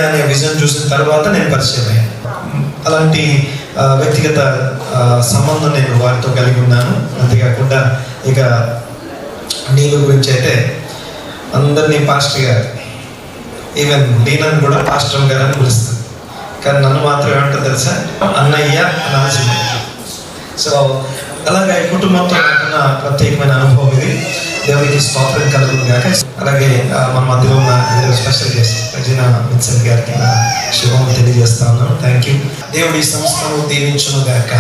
అనే విజన్ చూసిన తర్వాత నేను పరిచయం అయ్యాను. అలాంటి వ్యక్తిగత సంబంధం నేను వారితో కలిగి ఉన్నాను. అంతేకాకుండా ఇక నీళ్ళ గురించి అయితే అందరినీ పాస్టర్ గారు, ఈవెన్ లీనని కూడా పాస్టర్ గారు అని పిలుస్తుంది, కానీ నన్ను మాత్రం ఏమంటారు తెలుసా, అన్నయ్య అనాల్సిందే. సో అలాగే కుటుంబంతో నాకున్న ప్రత్యేకమైన అనుభవం ఇది. దేవునికి స్తోత్రం కలుగుతుంది కాక. అలాగే మన మధ్యలో ఉన్న స్పెషల్ గెస్ట్ రజీనా మిన్సన్ గారికి శుభం తెలియజేస్తా ఉన్నాను. Thank you. దేవుడి సంస్థను దీవించును గాక.